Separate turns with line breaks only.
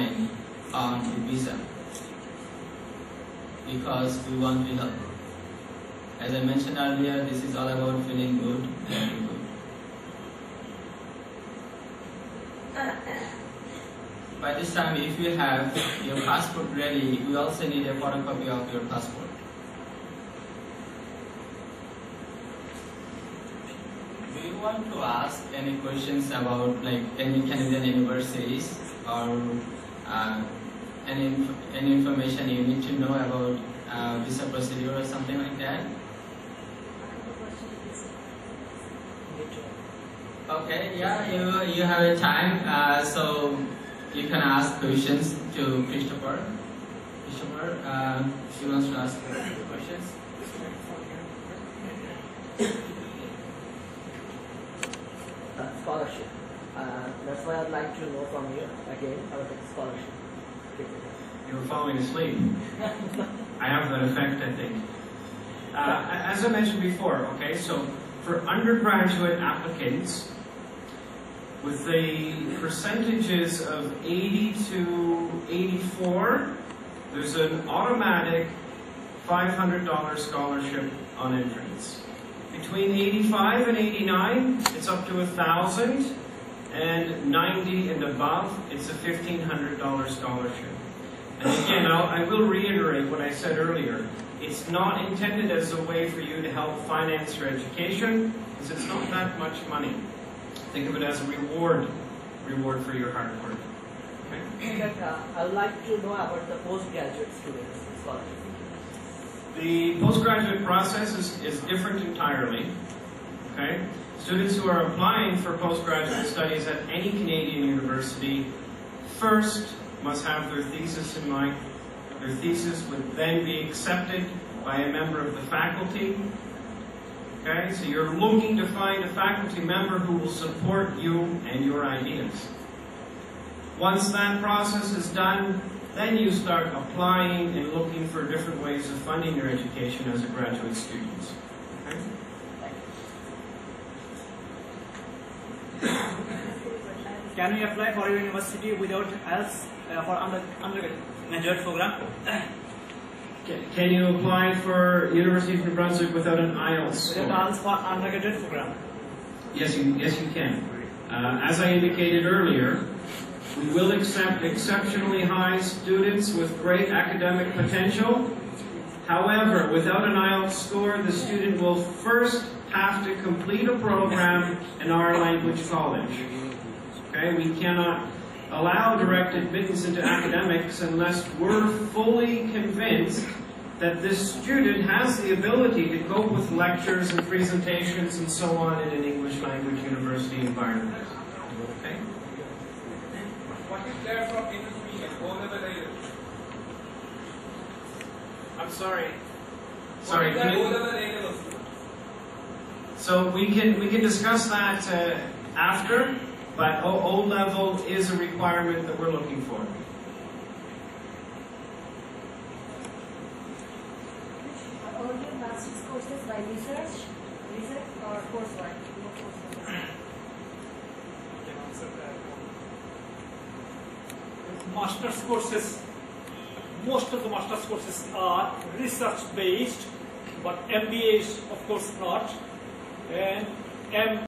applying on the visa because we want to help. As I mentioned earlier, this is all about feeling good and being good. By this time, if you have your passport ready, we also need a photocopy of your passport. Do you want to ask any questions about like any Canadian universities or any information you need to know about visa procedure or something like that? Okay, yeah, you have a time, so you can ask questions to Christopher. Christopher, she wants to ask questions.
Scholarship. That's why I'd like to know from you again about the scholarship.
You were falling asleep. I have that effect, I think. As I mentioned before, okay, so for undergraduate applicants, with the percentages of 80 to 84, there's an automatic $500 scholarship on entrance. Between 85 and 89, it's up to $1,000, and 90 and above, it's a $1,500 scholarship. And again, I will reiterate what I said earlier. It's not intended as a way for you to help finance your education, because it's not that much money. Think of it as a reward for your hard work. Okay?
I'd like to know about the postgraduate students scholarship.
The postgraduate process is different entirely. Okay? Students who are applying for postgraduate studies at any Canadian university first must have their thesis in mind. Their thesis would then be accepted by a member of the faculty. Okay, so you're looking to find a faculty member who will support you and your ideas. Once that process is done, then you start applying and looking for different ways of funding your education as a graduate student. Okay?
Can we apply for a university without else for undergraduate program?
Can you apply for University of New Brunswick without an IELTS score?
Without IELTS for undergraduate program?
Yes, you can. As I indicated earlier, we will accept exceptionally high students with great academic potential. However, without an IELTS score, the student will first have to complete a program in our language college. Okay, we cannot allow direct admittance into academics unless we're fully convinced that this student has the ability to cope with lectures and presentations and so on in an English language university environment. Okay?
What is there from industry and O-level IELTS?
I'm sorry.
What is that O-level IELTS?
So we can discuss that after. But O-level is a requirement that we're looking for.
All your master's courses by research or coursework?
Master's courses, most of the master's courses are research based, but MBA is of course not. And